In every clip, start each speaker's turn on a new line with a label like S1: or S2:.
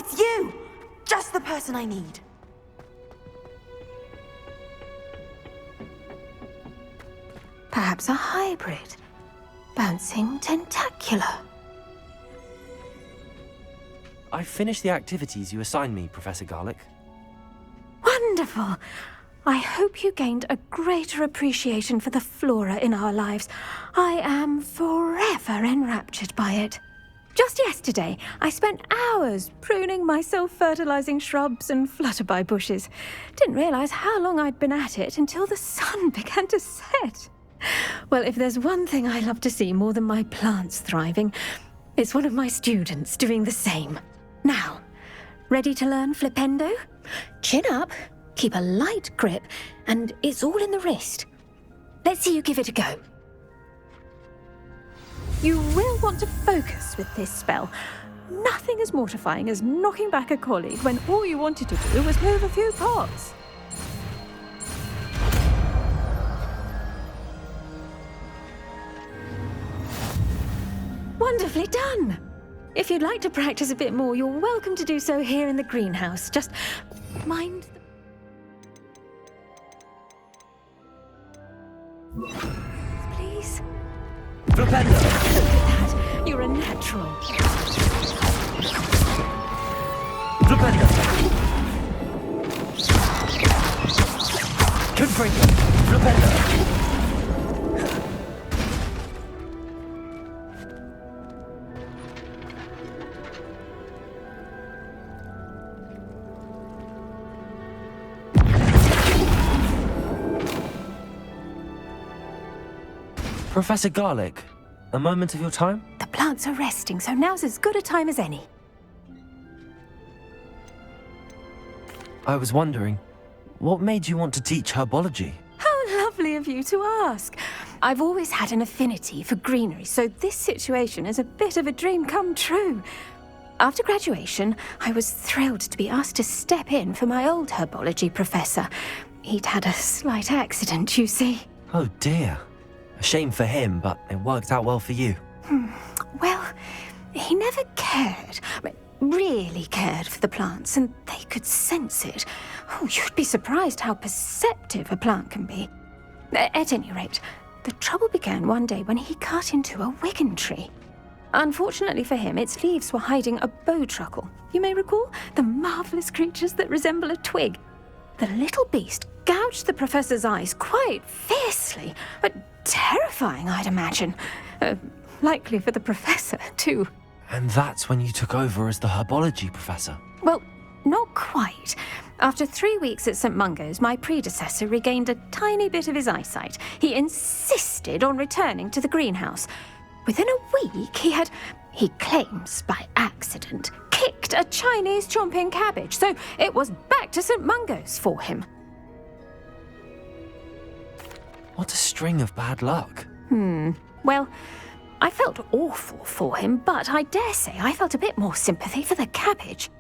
S1: it's you! Just the person I need.
S2: Perhaps a hybrid. Bouncing tentacular.
S3: I finished the activities you assigned me, Professor Garlick.
S2: Wonderful! I hope you gained a greater appreciation for the flora in our lives. I am forever enraptured by it. Just yesterday, I spent hours pruning my self-fertilizing shrubs and flutterby bushes. Didn't realize how long I'd been at it until the sun began to set. Well, if there's one thing I love to see more than my plants thriving, it's one of my students doing the same. Now, ready to learn Flipendo? Chin up, keep a light grip, and it's all in the wrist. Let's see you give it a go. You will want to focus with this spell. Nothing as mortifying as knocking back a colleague when all you wanted to do was move a few pots. Wonderfully done! If you'd like to practice a bit more, you're welcome to do so here in the greenhouse. Just mind the... Please?
S3: Flipendo!
S2: Look at that. You're a natural.
S3: Flipendo! Confringo! Flipendo! Professor Garlick, a moment of your time?
S2: The plants are resting, so now's as good a time as any.
S3: I was wondering, what made you want to teach herbology?
S2: How lovely of you to ask. I've always had an affinity for greenery, so this situation is a bit of a dream come true. After graduation, I was thrilled to be asked to step in for my old herbology professor. He'd had a slight accident, you see.
S3: Oh dear. A shame for him, but it worked out well for you.
S2: Well, he never cared, really cared for the plants, and they could sense it. Oh, you'd be surprised how perceptive a plant can be. At any rate, the trouble began one day when he cut into a wigan tree. Unfortunately for him, its leaves were hiding a bowtruckle. You may recall the marvellous creatures that resemble a twig. The little beast gouged the professor's eyes quite fiercely, but terrifying, I'd imagine. Likely for the professor, too.
S3: And that's when you took over as the herbology professor?
S2: Well, not quite. After 3 weeks at St. Mungo's, my predecessor regained a tiny bit of his eyesight. He insisted on returning to the greenhouse. Within a week, he claims by accident, kicked a Chinese chomping cabbage, so it was back to St. Mungo's for him.
S3: What a string of bad luck.
S2: Well, I felt awful for him, but I dare say I felt a bit more sympathy for the cabbage.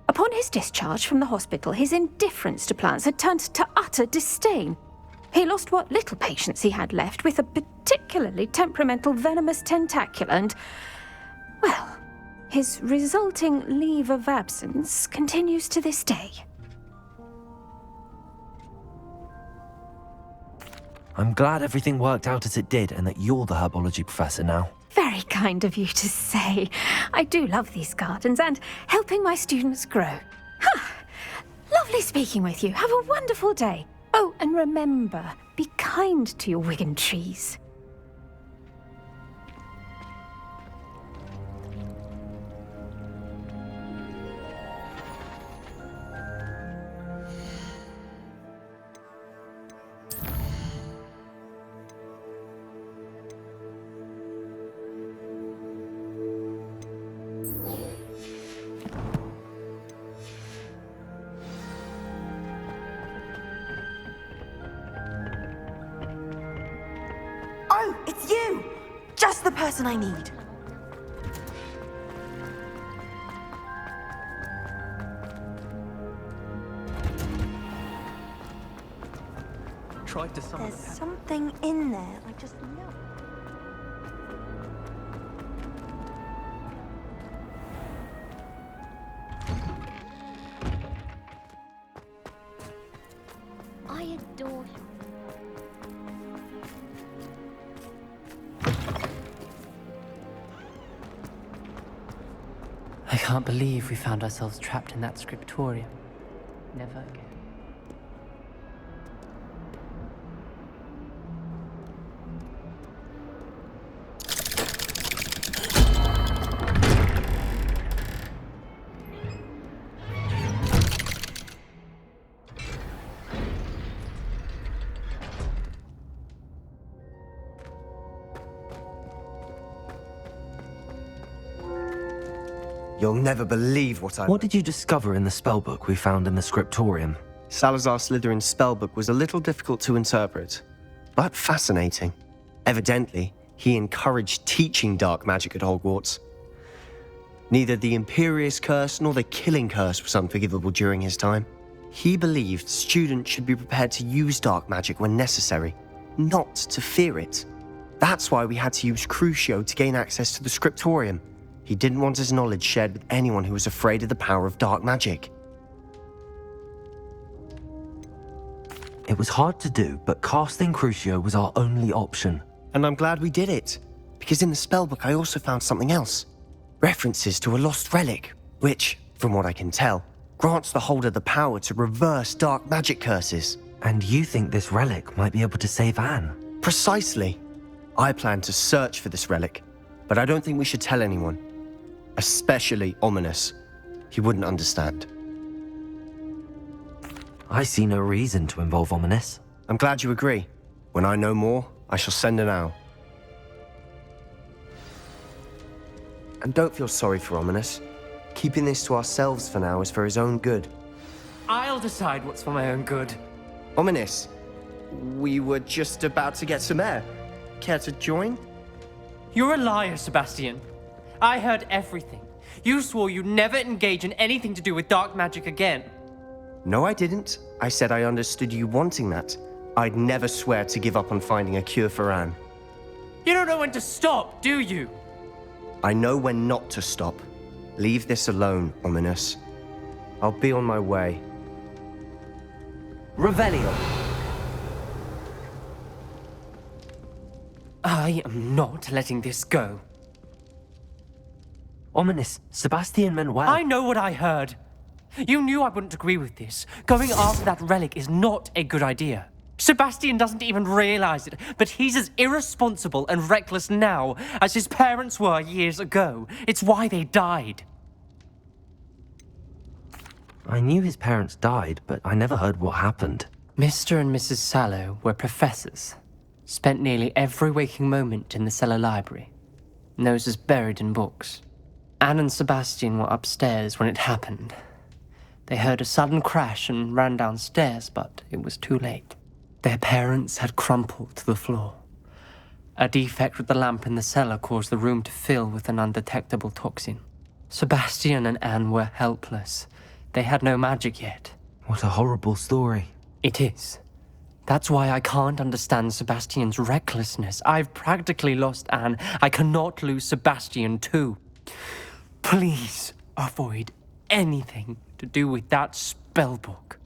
S2: Upon his discharge from the hospital, his indifference to plants had turned to utter disdain. He lost what little patience he had left with a particularly temperamental venomous tentacula and, well, his resulting leave of absence continues to this day.
S3: I'm glad everything worked out as it did and that you're the herbology professor now.
S2: Very kind of you to say. I do love these gardens and helping my students grow. Lovely speaking with you. Have a wonderful day. Oh, and remember, be kind to your wigan trees.
S1: Oh, it's you! Just the person I need.
S3: Tried to summon
S1: There's something in there, I just know.
S4: I can't believe we found ourselves trapped in that scriptorium. Never again.
S5: You'll never believe what I...
S3: What did you discover in the spellbook we found in the scriptorium?
S5: Salazar Slytherin's spellbook was a little difficult to interpret, but fascinating. Evidently, he encouraged teaching dark magic at Hogwarts. Neither the Imperious Curse nor the Killing Curse was unforgivable during his time. He believed students should be prepared to use dark magic when necessary, not to fear it. That's why we had to use Crucio to gain access to the scriptorium. He didn't want his knowledge shared with anyone who was afraid of the power of dark magic.
S3: It was hard to do, but casting Crucio was our only option.
S5: And I'm glad we did it, because in the spellbook I also found something else. References to a lost relic, which, from what I can tell, grants the holder the power to reverse dark magic curses.
S3: And you think this relic might be able to save Anne?
S5: Precisely. I plan to search for this relic, but I don't think we should tell anyone. Especially Ominous. He wouldn't understand.
S3: I see no reason to involve Ominous.
S5: I'm glad you agree. When I know more, I shall send an owl. And don't feel sorry for Ominous. Keeping this to ourselves for now is for his own good.
S4: I'll decide what's for my own good.
S5: Ominous, we were just about to get some air. Care to join?
S4: You're a liar, Sebastian. I heard everything. You swore you'd never engage in anything to do with dark magic again.
S5: No, I didn't. I said I understood you wanting that. I'd never swear to give up on finding a cure for Anne.
S4: You don't know when to stop, do you?
S5: I know when not to stop. Leave this alone, Ominous. I'll be on my way.
S3: Revelio!
S4: I am not letting this go.
S3: Ominous, Sebastian meant well.
S4: I know what I heard. You knew I wouldn't agree with this. Going after that relic is not a good idea. Sebastian doesn't even realize it, but he's as irresponsible and reckless now as his parents were years ago. It's why they died.
S3: I knew his parents died, but I never heard what happened.
S4: Mr. and Mrs. Sallow were professors. Spent nearly every waking moment in the cellar library. Noses buried in books. Anne and Sebastian were upstairs when it happened. They heard a sudden crash and ran downstairs, but it was too late. Their parents had crumpled to the floor. A defect with the lamp in the cellar caused the room to fill with an undetectable toxin. Sebastian and Anne were helpless. They had no magic yet.
S3: What a horrible story.
S4: It is. That's why I can't understand Sebastian's recklessness. I've practically lost Anne. I cannot lose Sebastian too. Please avoid anything to do with that spellbook.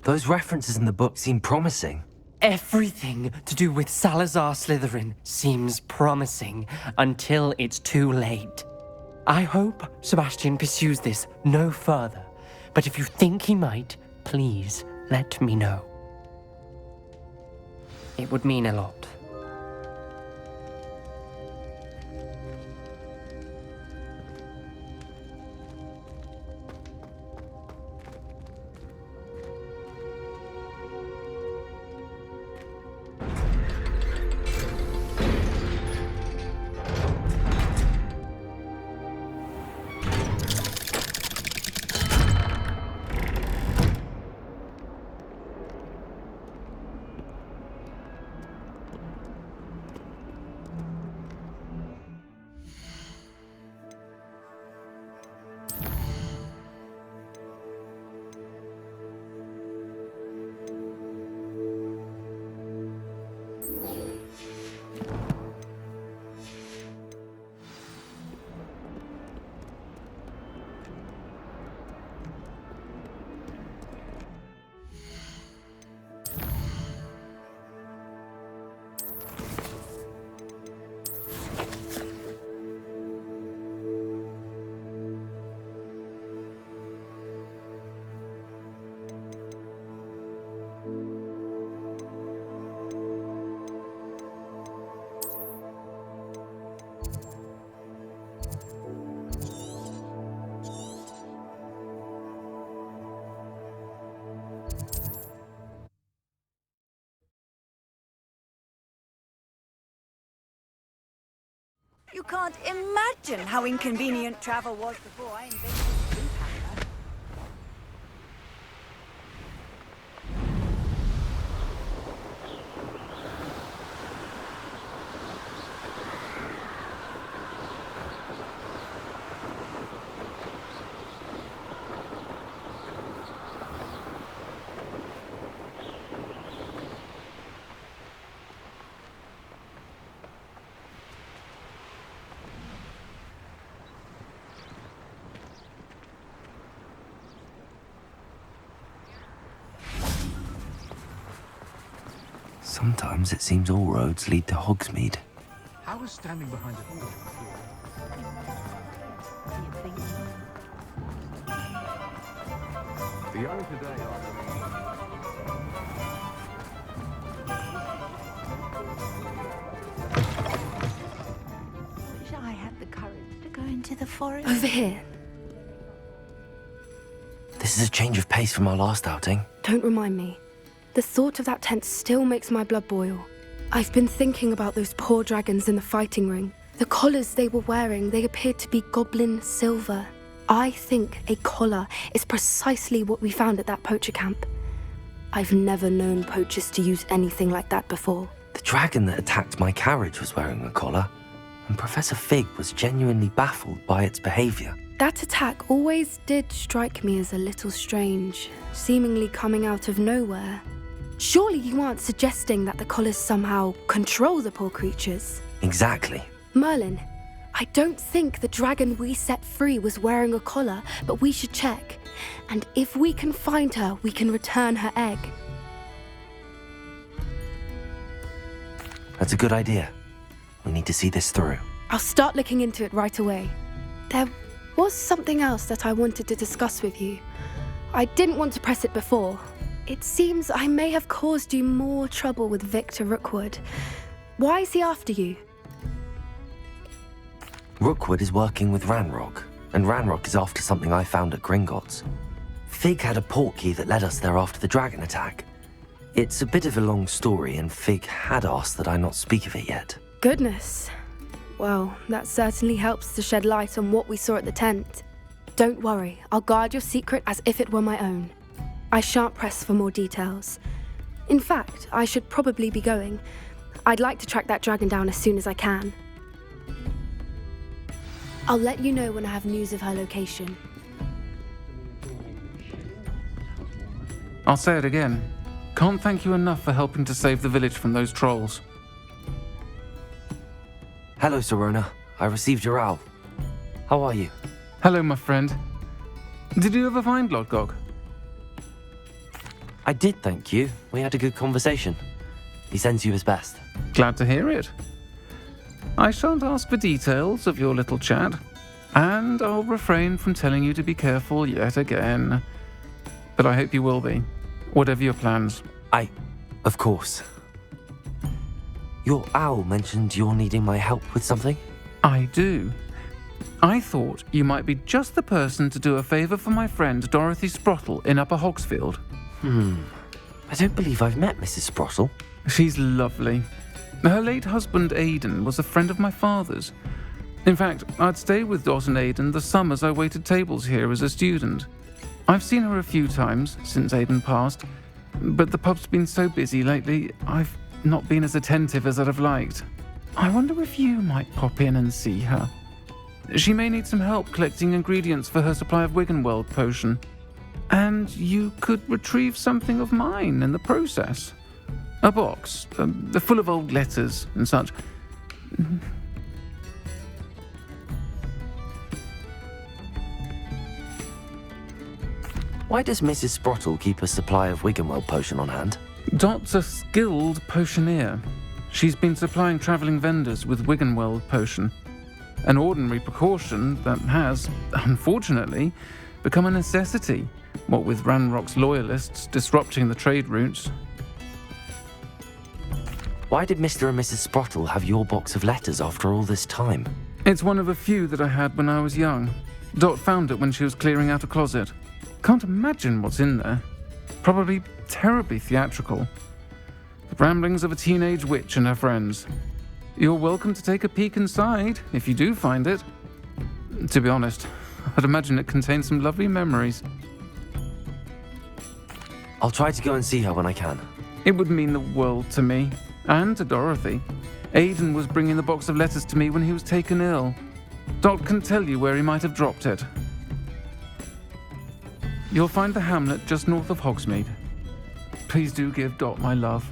S3: Those references in the book seem promising.
S4: Everything to do with Salazar Slytherin seems promising until it's too late. I hope Sebastian pursues this no further, but if you think he might, please let me know. It would mean a lot.
S6: You can't imagine how inconvenient travel was before I invented sleep hammer.
S3: Sometimes it seems all roads lead to Hogsmeade.
S7: How is standing behind a door? The young today are...
S6: Wish I had the courage to go into the forest.
S2: Over here.
S3: This is a change of pace from our last outing.
S8: Don't remind me. The thought of that tent still makes my blood boil. I've been thinking about those poor dragons in the fighting ring. The collars they were wearing, they appeared to be goblin silver. I think a collar is precisely what we found at that poacher camp. I've never known poachers to use anything like that before.
S3: The dragon that attacked my carriage was wearing a collar, and Professor Fig was genuinely baffled by its behavior.
S8: That attack always did strike me as a little strange, seemingly coming out of nowhere. Surely you aren't suggesting that the collars somehow control the poor creatures?
S3: Exactly.
S8: Merlin, I don't think the dragon we set free was wearing a collar, but we should check. And if we can find her, we can return her egg.
S3: That's a good idea. We need to see this through.
S8: I'll start looking into it right away. There was something else that I wanted to discuss with you. I didn't want to press it before. It seems I may have caused you more trouble with Victor Rookwood. Why is he after you?
S3: Rookwood is working with Ranrock, and Ranrock is after something I found at Gringotts. Fig had a portkey that led us there after the dragon attack. It's a bit of a long story, and Fig had asked that I not speak of it yet.
S8: Goodness. Well, that certainly helps to shed light on what we saw at the tent. Don't worry, I'll guard your secret as if it were my own. I shan't press for more details. In fact, I should probably be going. I'd like to track that dragon down as soon as I can. I'll let you know when I have news of her location.
S7: I'll say it again. Can't thank you enough for helping to save the village from those trolls.
S3: Hello, Serona. I received your owl. How are you?
S7: Hello, my friend. Did you ever find Lodgok?
S3: I did, thank you. We had a good conversation. He sends you his best.
S7: Glad to hear it. I shan't ask for details of your little chat, and I'll refrain from telling you to be careful yet again. But I hope you will be, whatever your plans.
S3: Of course. Your owl mentioned you're needing my help with something?
S7: I do. I thought you might be just the person to do a favour for my friend Dorothy Sprottle in Upper Hogsfield.
S3: I don't believe I've met Mrs. Sprottle.
S7: She's lovely. Her late husband Aidan was a friend of my father's. In fact, I'd stay with Dot and Aidan the summers I waited tables here as a student. I've seen her a few times since Aidan passed, but the pub's been so busy lately, I've not been as attentive as I'd have liked. I wonder if you might pop in and see her. She may need some help collecting ingredients for her supply of Wiggenweld potion. And you could retrieve something of mine in the process. A box, full of old letters and such.
S3: Why does Mrs. Sprottle keep a supply of Wiggenweld potion on hand?
S7: Dot's a skilled potioneer. She's been supplying travelling vendors with Wiggenweld potion. An ordinary precaution that has, unfortunately, become a necessity, what with Ranrock's loyalists disrupting the trade routes.
S3: Why did Mr. and Mrs. Sprottle have your box of letters after all this time?
S7: It's one of a few that I had when I was young. Dot found it when she was clearing out a closet. Can't imagine what's in there. Probably terribly theatrical. The ramblings of a teenage witch and her friends. You're welcome to take a peek inside, if you do find it. To be honest, I'd imagine it contains some lovely memories.
S3: I'll try to go and see her when I can.
S7: It would mean the world to me, and to Dorothy. Aidan was bringing the box of letters to me when he was taken ill. Dot can tell you where he might have dropped it. You'll find the hamlet just north of Hogsmeade. Please do give Dot my love.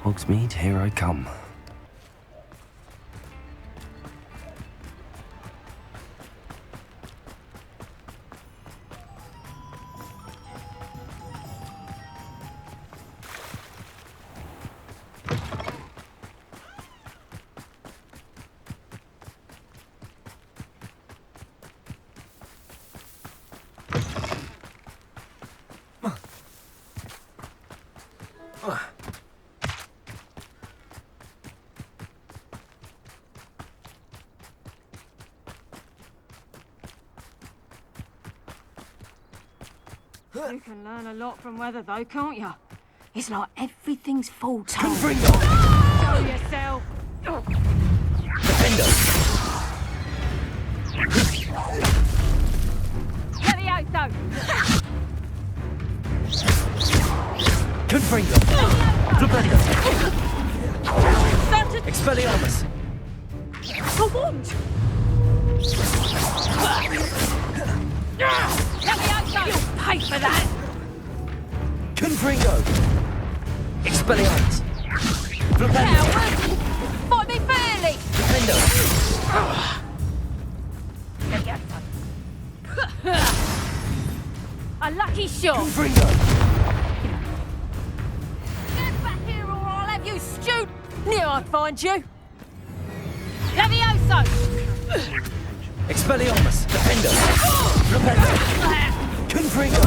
S3: Hogsmeade, here I come.
S2: You can learn a lot from weather, though, can't you? It's like everything's foretold.
S3: Show
S2: yourself.
S3: Defender!
S2: Levioso!
S3: Confringo! Defender! Expelliarmus!
S2: For what? Levioso! You'll pay for that!
S3: Confringo! Expelliarmus! Defender!
S2: Fight me fairly!
S3: Defender!
S2: A lucky shot!
S3: Confringo!
S2: Get back here or I'll have you stewed! Knew I'd find you! Levioso!
S3: Expelliarmus! Defender! Defender! Confringo!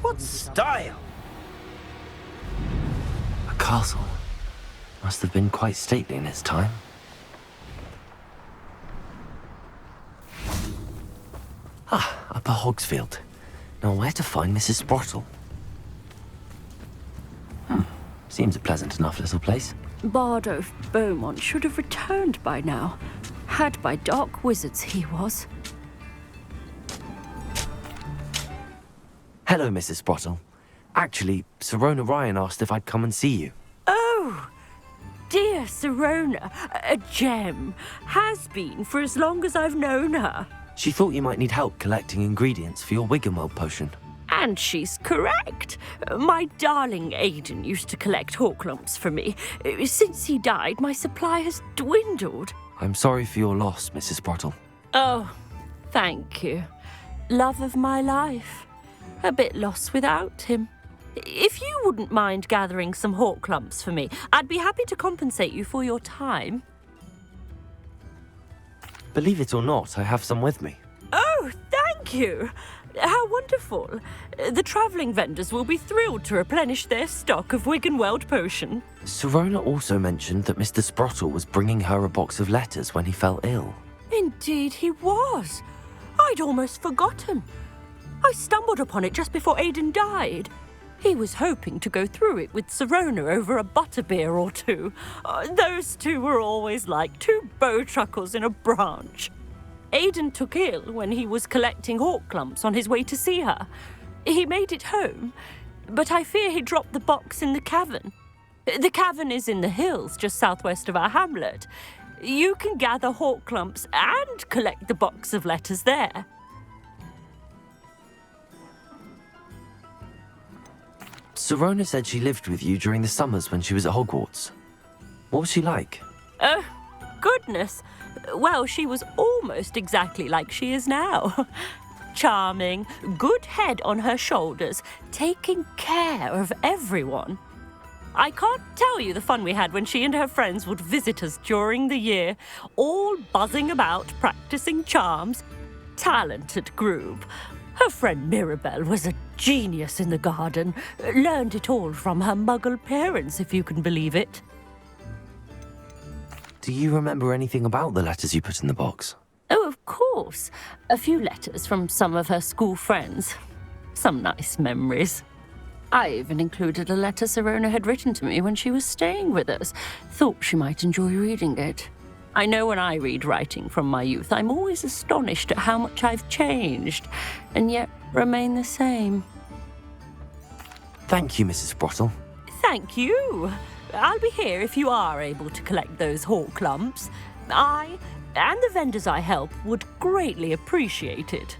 S3: What style? A castle. Must have been quite stately in its time. Ah, Upper Hogsfield. Now where to find Mrs. Sprottle? Seems a pleasant enough little place.
S9: Bardolph Beaumont should have returned by now. Had by dark wizards he was.
S3: Hello, Mrs. Sprottle. Actually, Sirona Ryan asked if I'd come and see you.
S9: Oh, dear Sirona, a gem. Has been for as long as I've known her.
S3: She thought you might need help collecting ingredients for your Wiggenweld potion.
S9: And she's correct. My darling Aidan used to collect hawk lumps for me. Since he died, my supply has dwindled.
S3: I'm sorry for your loss, Mrs. Sprottle.
S9: Oh, thank you. Love of my life. A bit lost without him. If you wouldn't mind gathering some hawk lumps for me, I'd be happy to compensate you for your time.
S3: Believe it or not, I have some with me.
S9: Oh, thank you. How wonderful. The travelling vendors will be thrilled to replenish their stock of Wiggenweld potion.
S3: Sirona also mentioned that Mr. Sprottle was bringing her a box of letters when he fell ill.
S9: Indeed he was. I'd almost forgotten. I stumbled upon it just before Aidan died. He was hoping to go through it with Sirona over a butterbeer or two. Those two were always like two bowtruckles in a branch. Aidan took ill when he was collecting hawk lumps on his way to see her. He made it home, but I fear he dropped the box in the cavern. The cavern is in the hills just southwest of our hamlet. You can gather hawk lumps and collect the box of letters there.
S3: Sirona said she lived with you during the summers when she was at Hogwarts. What was she like?
S9: Oh, goodness. Well, she was almost exactly like she is now. Charming, good head on her shoulders, taking care of everyone. I can't tell you the fun we had when she and her friends would visit us during the year, all buzzing about, practicing charms. Talented group. Her friend Mirabelle was a genius in the garden. Learned it all from her muggle parents, if you can believe it.
S3: Do you remember anything about the letters you put in the box?
S9: Oh, of course. A few letters from some of her school friends. Some nice memories. I even included a letter Sirona had written to me when she was staying with us. Thought she might enjoy reading it. I know when I read writing from my youth, I'm always astonished at how much I've changed, and yet remain the same.
S3: Thank you, Mrs. Sprottle.
S9: Thank you. I'll be here if you are able to collect those hawk lumps. I, and the vendors I help, would greatly appreciate it.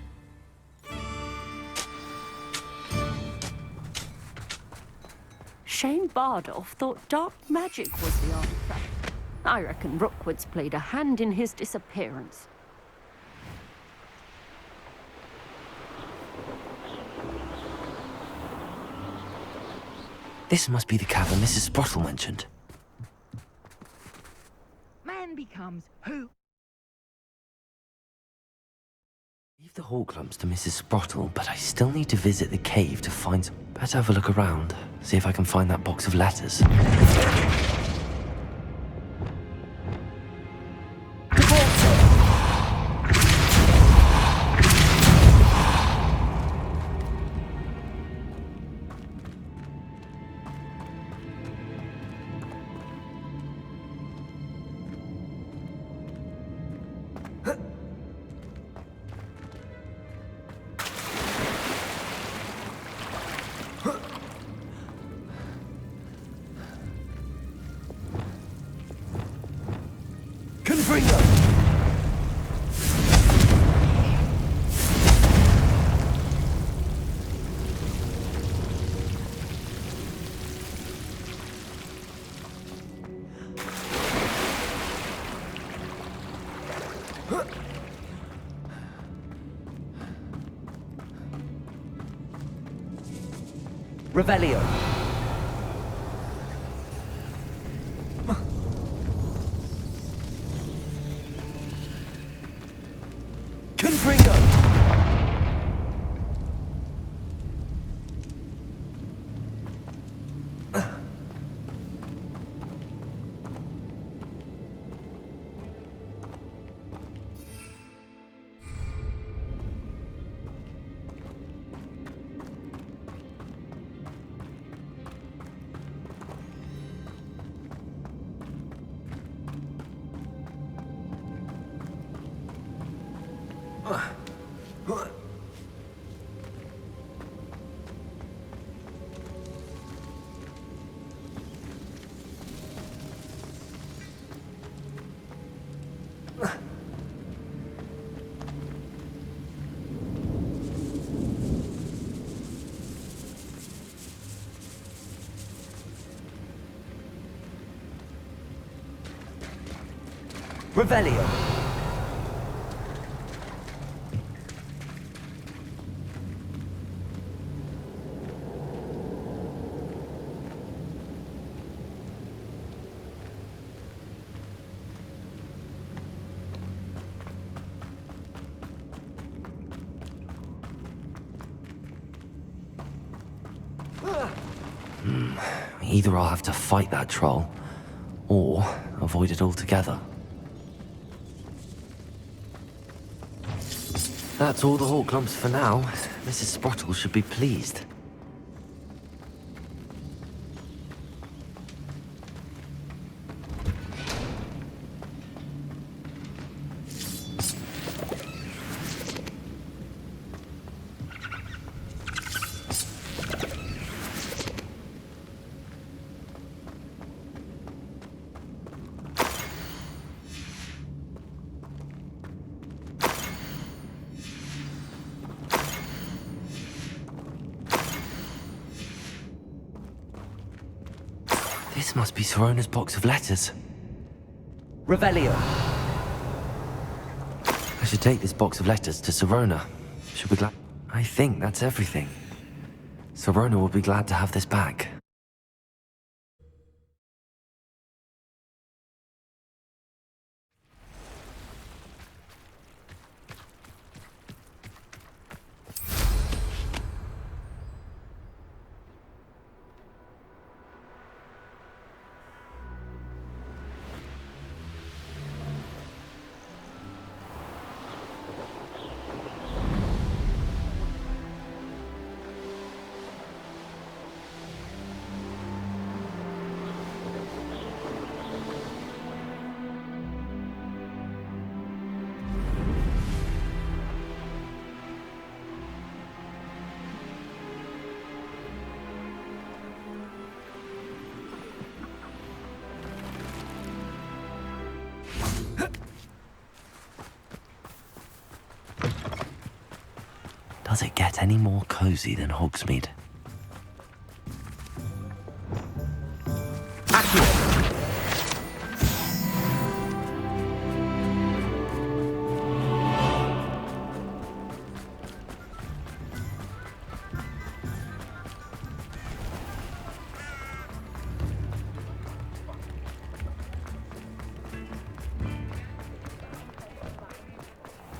S9: Shane Bardolph thought dark magic was the artifact. I reckon Rookwood's played a hand in his disappearance.
S3: This must be the cavern Mrs. Sprottle mentioned.
S10: Man becomes who?
S3: Leave the hawk lumps to Mrs. Sprottle, but I still need to visit the cave to find some... Better have a look around, see if I can find that box of letters.
S10: Revelio.
S3: Confringo!
S10: Revelio.
S3: Either I'll have to fight that troll, or avoid it altogether. That's all the hawk lumps for now. Mrs. Sprottle should be pleased. This must be Sirona's box of letters.
S10: Revelio.
S3: I should take this box of letters to Sirona. She'll be glad. I think that's everything. Sirona will be glad to have this back. Does it get any more cozy than Hogsmeade?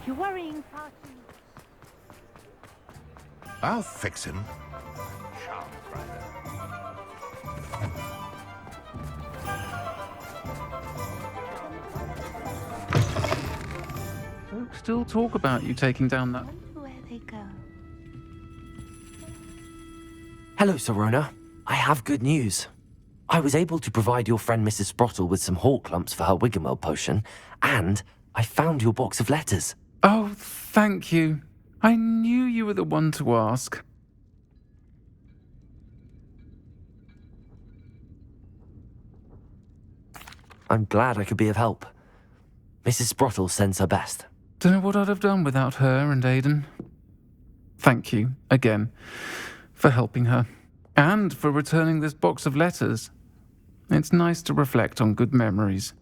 S10: You're worrying, Parson.
S11: I'll fix him.
S7: Folks still talk about you taking down that.
S1: Where they go?
S3: Hello, Serona. I have good news. I was able to provide your friend Mrs. Sprottle with some hawk lumps for her Wiggenwell potion, and I found your box of letters.
S7: Oh, thank you. I knew you were the one to ask.
S3: I'm glad I could be of help. Mrs. Sprottle sends her best.
S7: Don't know what I'd have done without her and Aidan. Thank you, again, for helping her. And for returning this box of letters. It's nice to reflect on good memories.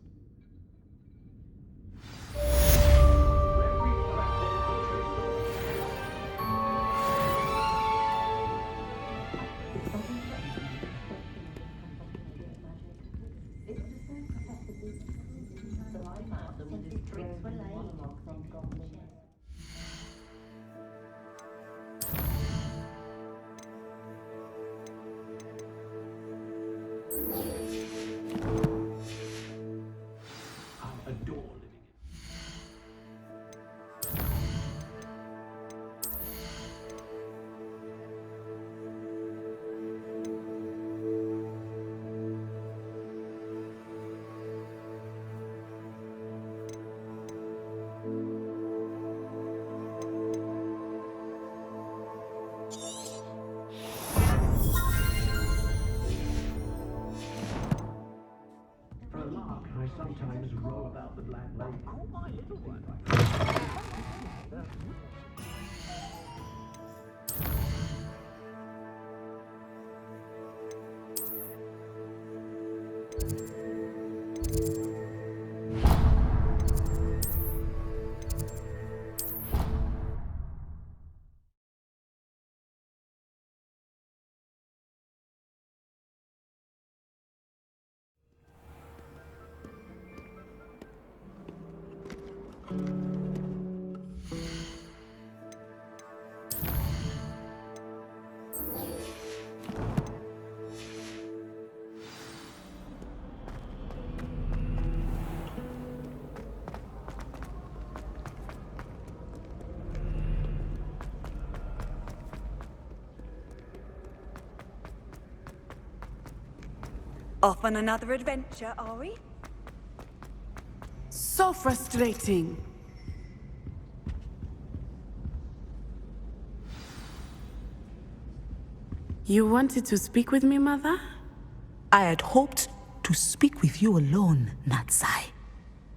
S6: Off on another adventure, are we?
S12: So frustrating. You wanted to speak with me, Mother?
S13: I had hoped to speak with you alone, Natsai.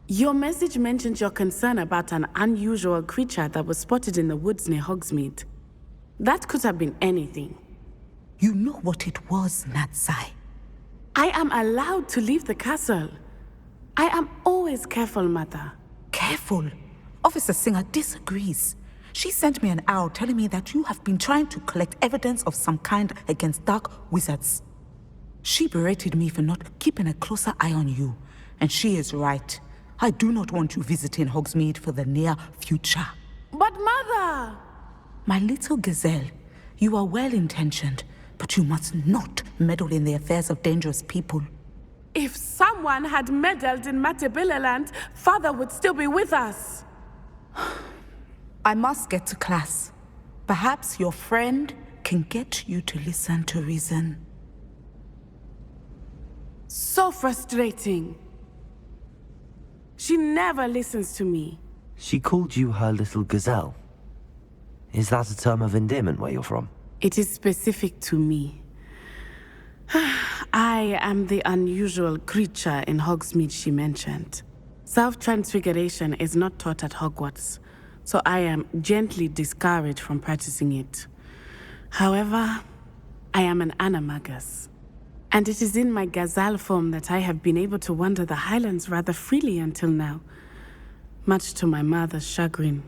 S12: Your message mentioned your concern about an unusual creature that was spotted in the woods near Hogsmeade. That could have been anything.
S13: You know what it was, Natsai.
S12: I am allowed to leave the castle. I am always careful, Mother.
S13: Careful? Officer Singer disagrees. She sent me an owl telling me that you have been trying to collect evidence of some kind against dark wizards. She berated me for not keeping a closer eye on you, and she is right. I do not want you visiting Hogsmeade for the near future.
S12: But Mother!
S13: My little gazelle, you are well-intentioned, but you must not meddle in the affairs of dangerous people.
S12: If someone had meddled in Matabeleland, Father would still be with us.
S13: I must get to class. Perhaps your friend can get you to listen to reason.
S12: So frustrating. She never listens to me.
S3: She called you her little gazelle. Is that a term of endearment where you're from?
S12: It is specific to me. I am the unusual creature in Hogsmeade she mentioned. Self-transfiguration is not taught at Hogwarts, so I am gently discouraged from practicing it. However, I am an animagus, and it is in my gazelle form that I have been able to wander the highlands rather freely until now, much to my mother's chagrin.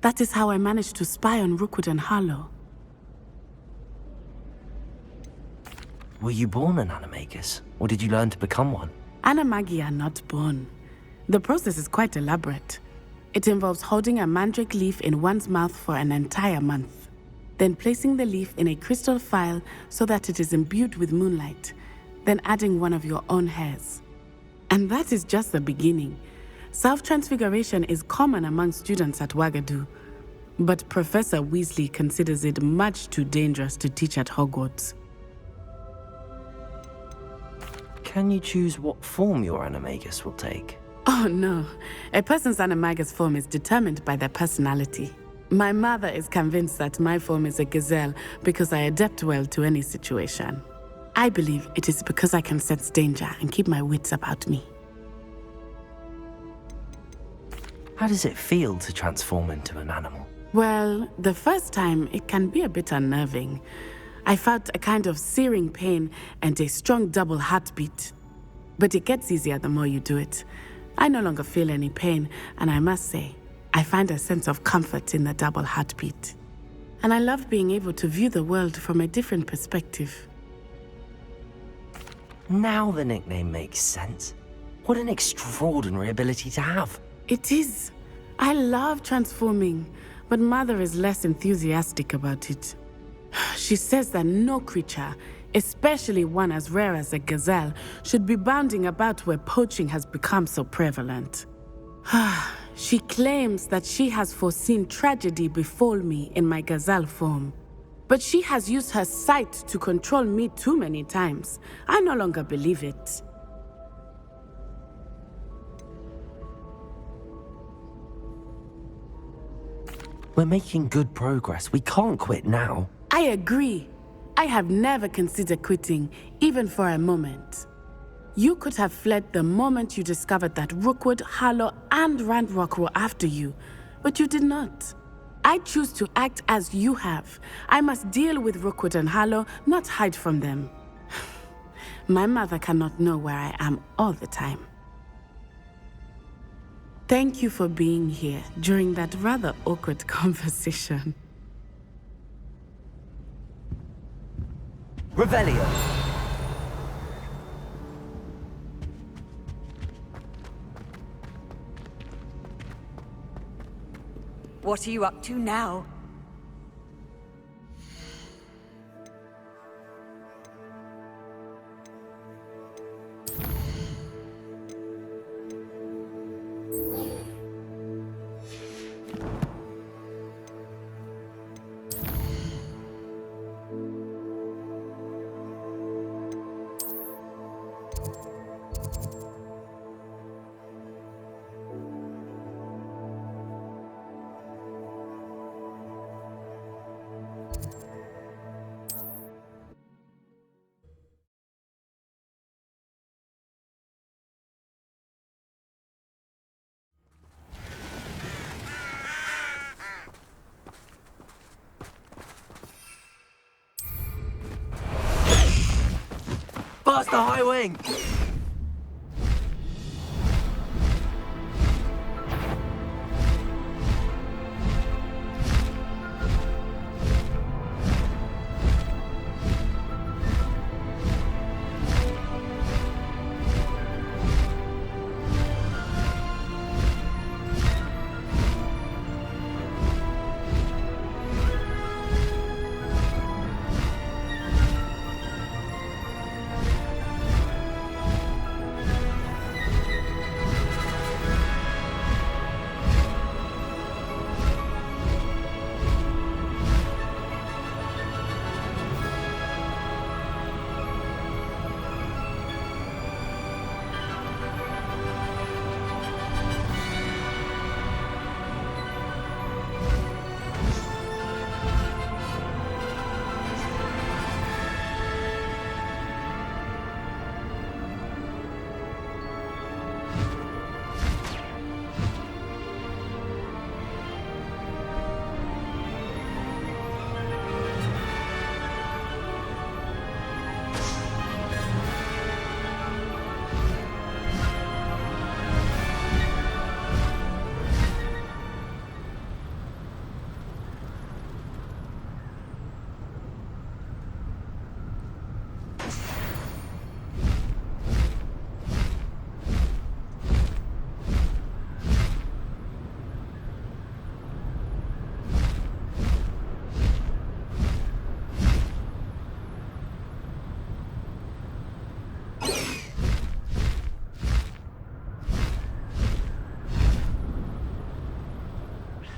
S12: That is how I managed to spy on Rookwood and Harlow.
S3: Were you born an animagus, or did you learn to become one?
S12: Animagi are not born. The process is quite elaborate. It involves holding a mandrake leaf in one's mouth for an entire month, then placing the leaf in a crystal phial so that it is imbued with moonlight, then adding one of your own hairs. And that is just the beginning. Self-transfiguration is common among students at Wagadu, but Professor Weasley considers it much too dangerous to teach at Hogwarts.
S3: Can you choose what form your animagus will take?
S12: Oh no, a person's animagus form is determined by their personality. My mother is convinced that my form is a gazelle because I adapt well to any situation. I believe it is because I can sense danger and keep my wits about me.
S3: How does it feel to transform into an animal?
S12: Well, the first time it can be a bit unnerving. I felt a kind of searing pain and a strong double heartbeat. But it gets easier the more you do it. I no longer feel any pain, and I must say, I find a sense of comfort in the double heartbeat. And I love being able to view the world from a different perspective.
S3: Now the nickname makes sense. What an extraordinary ability to have.
S12: It is. I love transforming, but Mother is less enthusiastic about it. She says that no creature, especially one as rare as a gazelle, should be bounding about where poaching has become so prevalent. She claims that she has foreseen tragedy befall me in my gazelle form. But she has used her sight to control me too many times. I no longer believe it.
S3: We're making good progress. We can't quit now.
S12: I agree. I have never considered quitting, even for a moment. You could have fled the moment you discovered that Rookwood, Harlow, and Ranrock were after you, but you did not. I choose to act as you have. I must deal with Rookwood and Harlow, not hide from them. My mother cannot know where I am all the time. Thank you for being here during that rather awkward conversation.
S3: Revelio.
S6: What are you up to now?
S3: Past the high wing!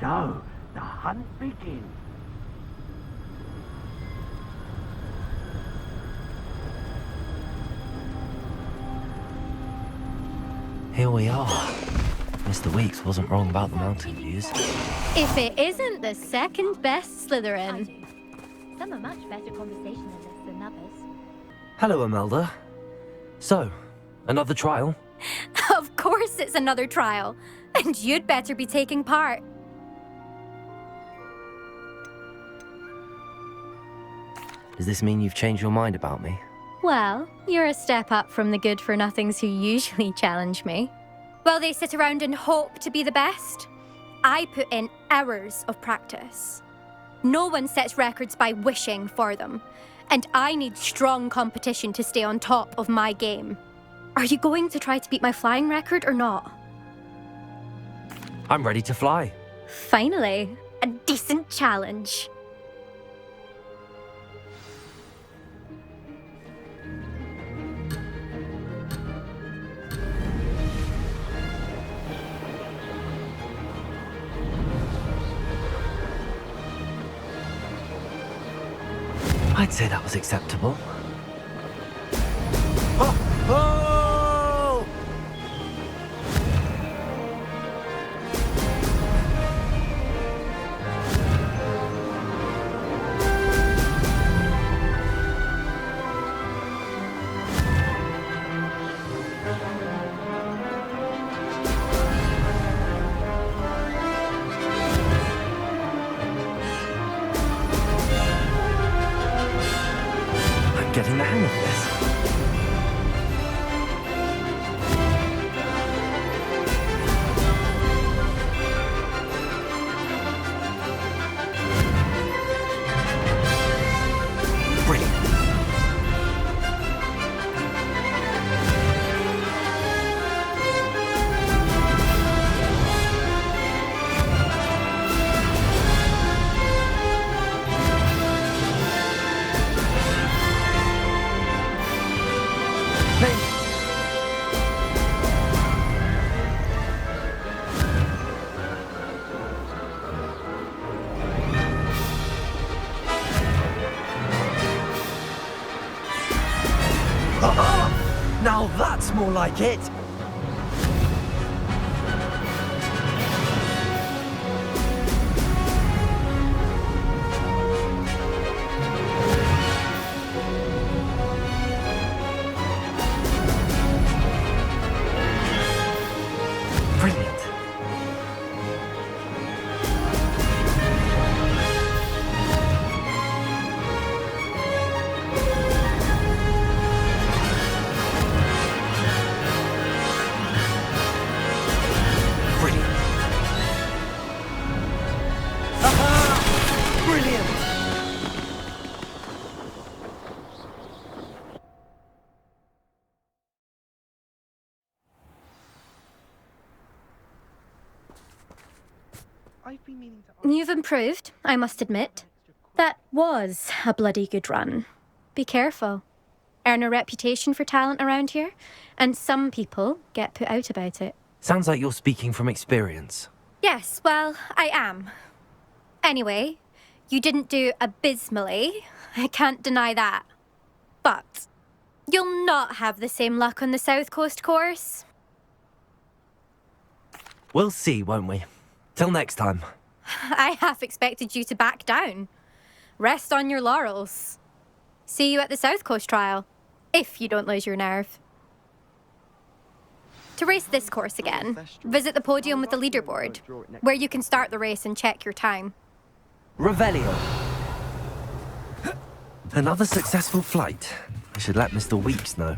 S10: So, the hunt begins.
S3: Here we are. Mr. Weeks wasn't wrong about the mountain views.
S14: If it isn't the second best Slytherin. Some are much better conversationalists than others.
S3: Hello, Imelda. So, another trial?
S14: Of course it's another trial. And you'd better be taking part.
S3: Does this mean you've changed your mind about me?
S14: Well, you're a step up from the good-for-nothings who usually challenge me. While they sit around and hope to be the best, I put in hours of practice. No one sets records by wishing for them, and I need strong competition to stay on top of my game. Are you going to try to beat my flying record or not?
S3: I'm ready to fly.
S14: Finally, a decent challenge.
S3: I'd say that was acceptable. Oh! I'm getting the hang of this. Now that's more like it! Brilliant.
S14: You've improved, I must admit. That was a bloody good run. Be careful. Earn a reputation for talent around here, and some people get put out about it.
S3: Sounds like you're speaking from experience.
S14: Yes, well, I am. Anyway, you didn't do abysmally. I can't deny that. But you'll not have the same luck on the South Coast course.
S3: We'll see, won't we? Till next time.
S14: I half expected you to back down. Rest on your laurels. See you at the South Coast trial, if you don't lose your nerve. To race this course again, visit the podium with the leaderboard, where you can start the race and check your time.
S3: Revelio. Another successful flight. I should let Mr. Weeks know.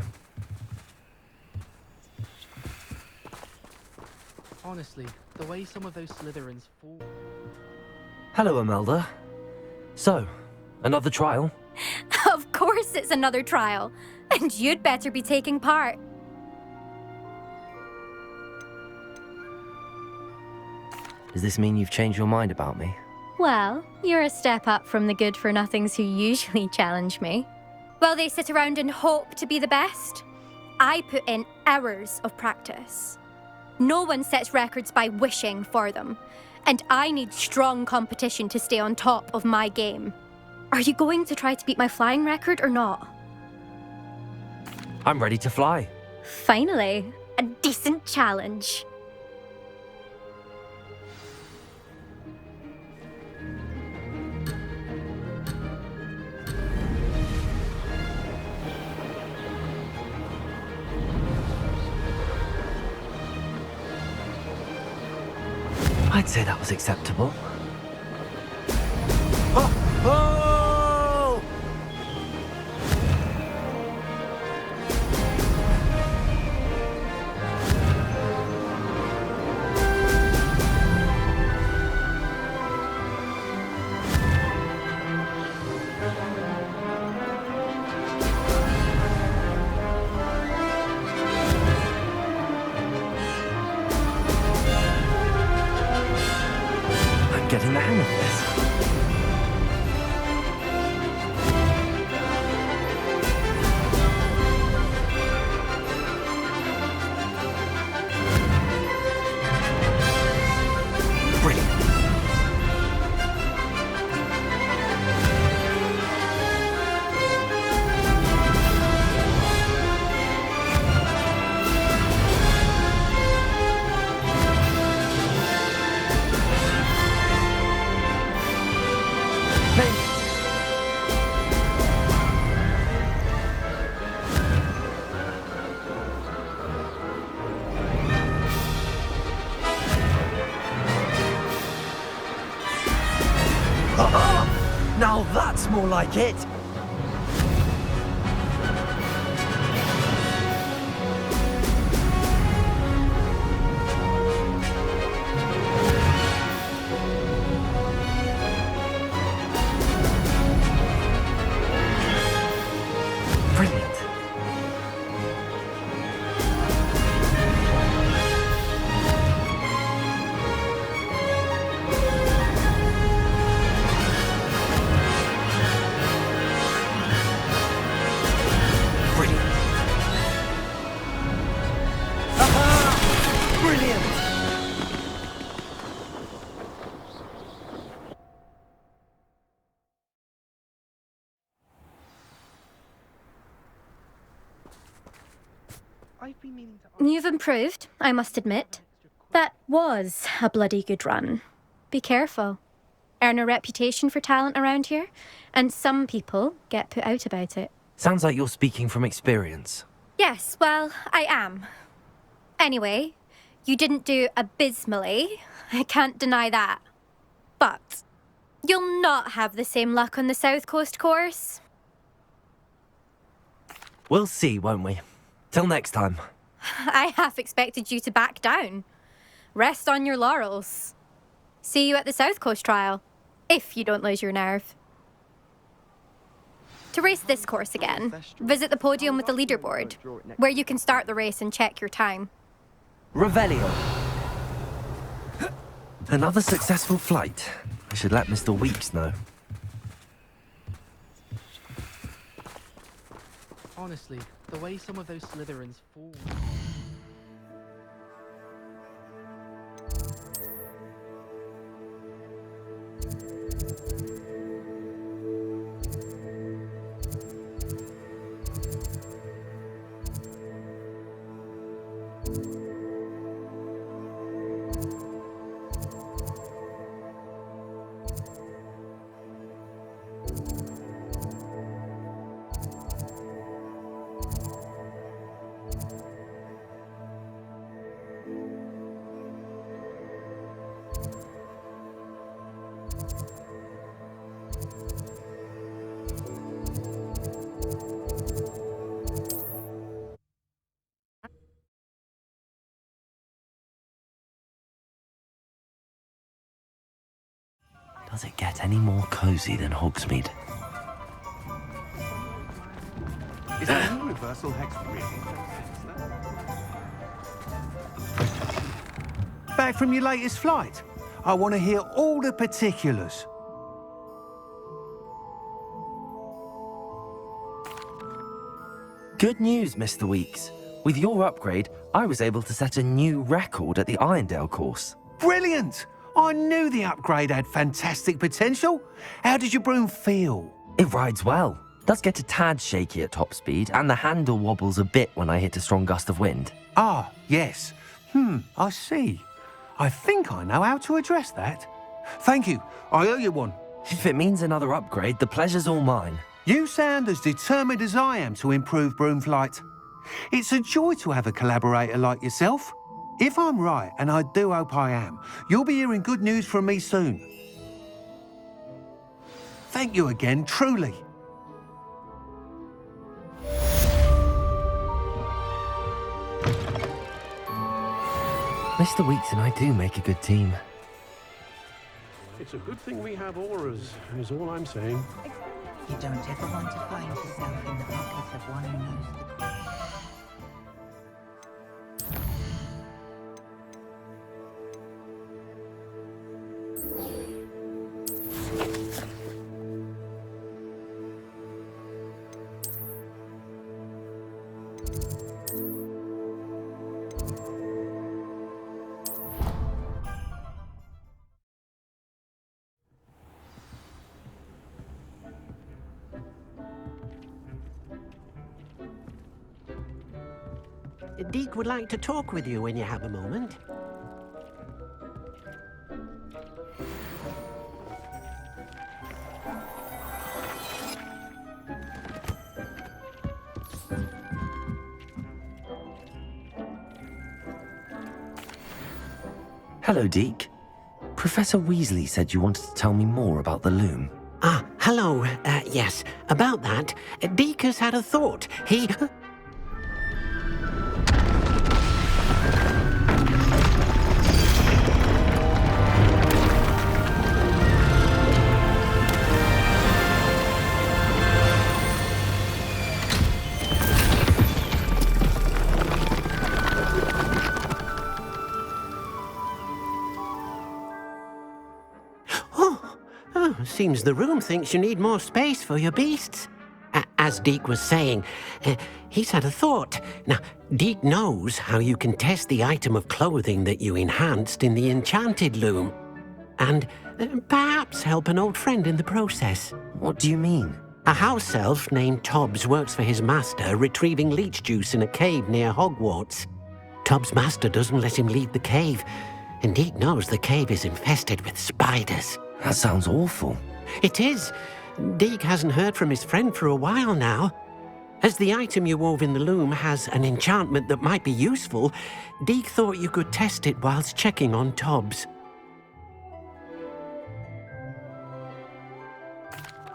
S15: Honestly, the way some of those Slytherins fall...
S3: Hello, Imelda. So, another trial?
S14: Of course it's another trial, and you'd better be taking part.
S3: Does this mean you've changed your mind about me?
S14: Well, you're a step up from the good-for-nothings who usually challenge me. While they sit around and hope to be the best, I put in hours of practice. No one sets records by wishing for them, and I need strong competition to stay on top of my game. Are you going to try to beat my flying record or not?
S3: I'm ready to fly.
S14: Finally, a decent challenge.
S3: I'd say that was acceptable. Oh! I'm getting the hang of this. Now that's more like it! Brilliant.
S14: You've improved, I must admit. That was a bloody good run. Be careful. Earn a reputation for talent around here, and some people get put out about it.
S3: Sounds like you're speaking from experience.
S14: Yes, well, I am. Anyway, you didn't do abysmally. I can't deny that. But you'll not have the same luck on the South Coast course.
S3: We'll see, won't we? Till next time.
S14: I half expected you to back down. Rest on your laurels. See you at the South Coast trial, if you don't lose your nerve. To race this course again, visit the podium with the leaderboard, where you can start the race and check your time.
S3: Revelio. Another successful flight. I should let Mr. Weeks know.
S15: Honestly, the way some of those Slytherins fall.
S3: Does it get any more cozy than Hogsmeade?
S11: Is the universal hex really?
S16: Back from your latest flight? I want to hear all the particulars.
S3: Good news, Mr. Weeks. With your upgrade, I was able to set a new record at the Irondale course.
S16: Brilliant! I knew the upgrade had fantastic potential. How did your broom feel?
S3: It rides well. Does get a tad shaky at top speed, and the handle wobbles a bit when I hit a strong gust of wind.
S16: Ah, yes. I see. I think I know how to address that. Thank you. I owe you one.
S3: If it means another upgrade, the pleasure's all mine.
S16: You sound as determined as I am to improve broom flight. It's a joy to have a collaborator like yourself. If I'm right, and I do hope I am, you'll be hearing good news from me soon. Thank you again, truly.
S3: Mr. Weeks and I do make a good team.
S11: It's a good thing we have auras, is all I'm saying.
S13: You don't ever want to find yourself in the pocket of one who knows the...
S10: Deek would like to talk with you when you have a moment.
S3: Hello, Deek. Professor Weasley said you wanted to tell me more about the loom.
S10: Ah, hello. Yes, about that. Deek has had a thought. He... Seems the room thinks you need more space for your beasts. As Deek was saying, he's had a thought. Now, Deek knows how you can test the item of clothing that you enhanced in the enchanted loom. And perhaps help an old friend in the process.
S3: What do you mean?
S10: A house elf named Tobbs works for his master, retrieving leech juice in a cave near Hogwarts. Tobbs' master doesn't let him leave the cave, and Deek knows the cave is infested with spiders.
S3: That sounds awful.
S10: It is. Deek hasn't heard from his friend for a while now. As the item you wove in the loom has an enchantment that might be useful, Deek thought you could test it whilst checking on Tobbs.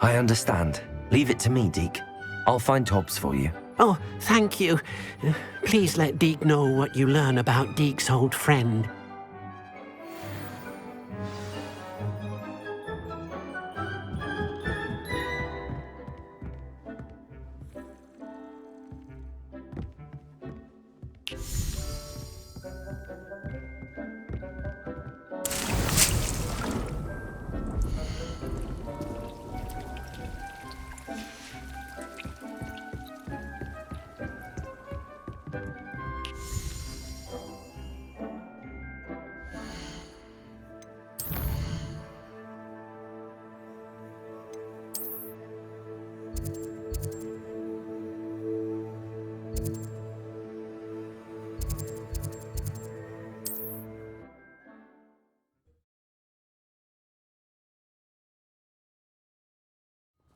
S3: I understand. Leave it to me, Deek. I'll find Tobbs for you.
S10: Oh, thank you. Please let Deek know what you learn about Deek's old friend.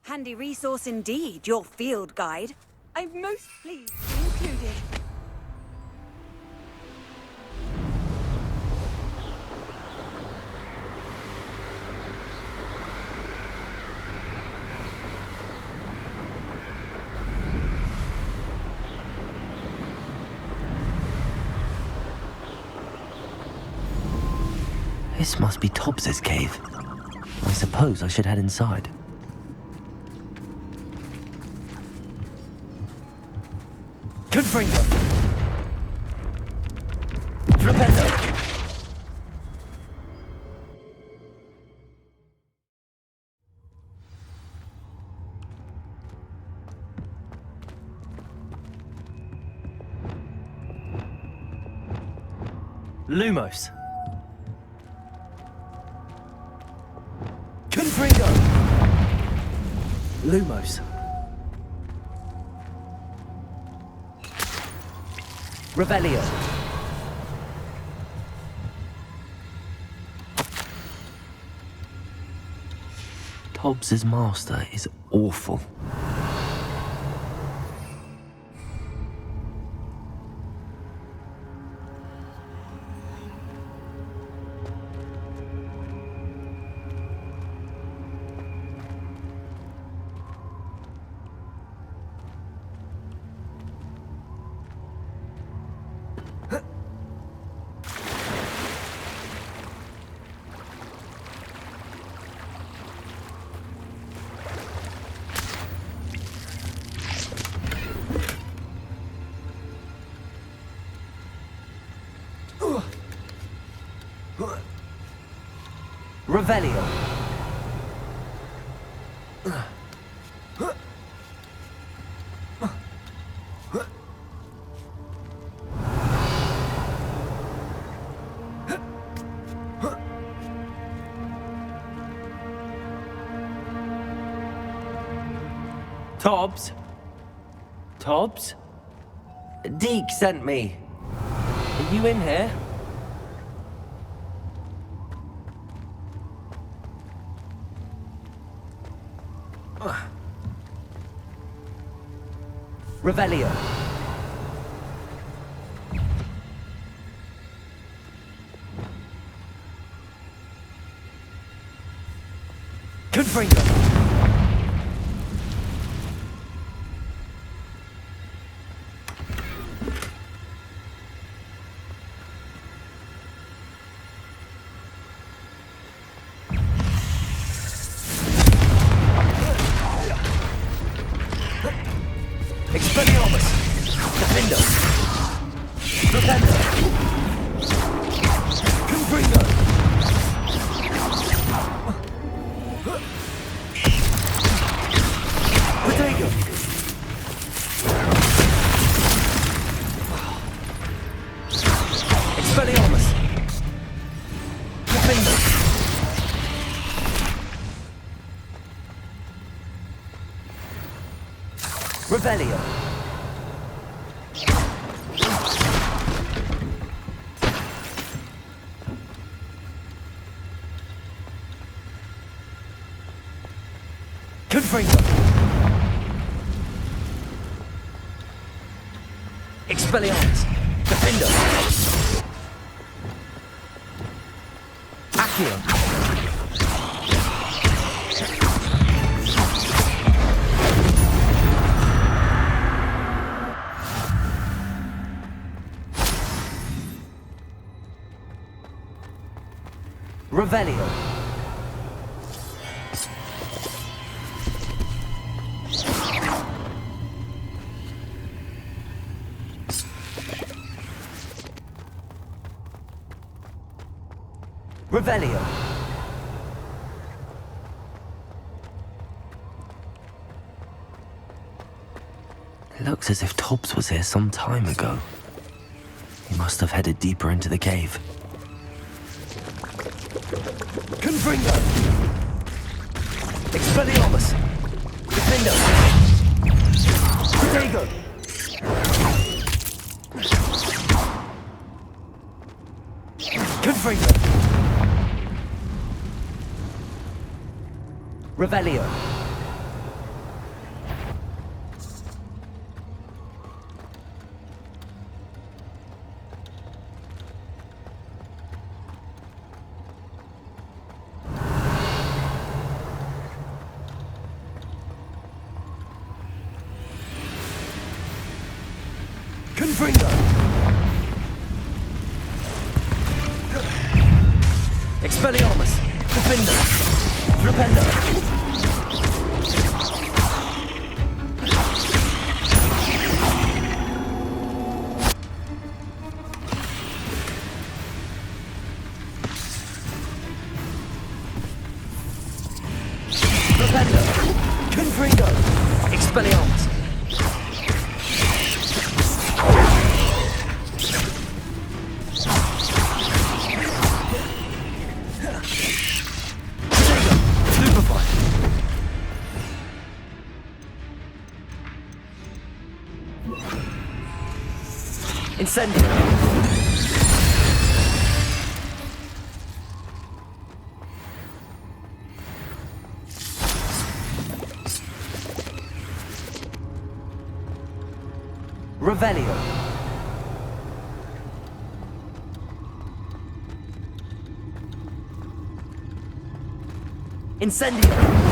S6: Handy resource indeed, your field guide. I'm most pleased to be included.
S3: This must be Tobbs's cave. I suppose I should head inside. Confringo! Flipendo! Lumos! Lumos. Revelio. Tobbs's master is awful. Revelio. Tobbs? Tobbs? Deeks sent me. Are you in here? Revelio. Confringo. Expelliarmus! Defender! Defender! Confringo! Potato! Expelliarmus! Defender! Revelio! Confringo! Expelliarmus! Defender! Accio! Revelio. Revelio. It looks as if Tobbs was here some time ago. He must have headed deeper into the cave. Confringo! Expelliarmus! Defender! Potato! Confringo! Revelio! Confringo! Expelliarmus! Defender! Repender! Repender! Confringo! Expelliarmus! Stupefy! Incendio! Revelio. Incendio.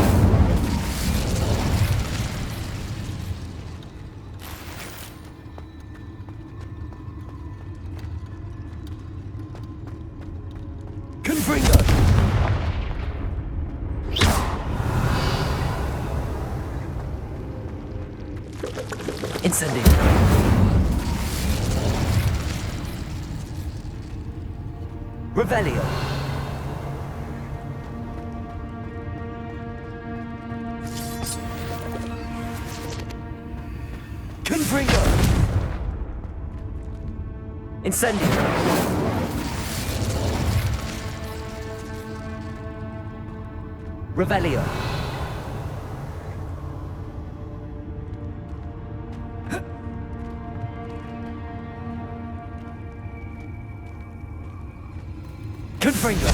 S3: Confringo. Incendio. Revelio. Confringo. Incendio. Revelio. Confringo.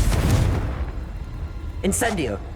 S3: Incendio.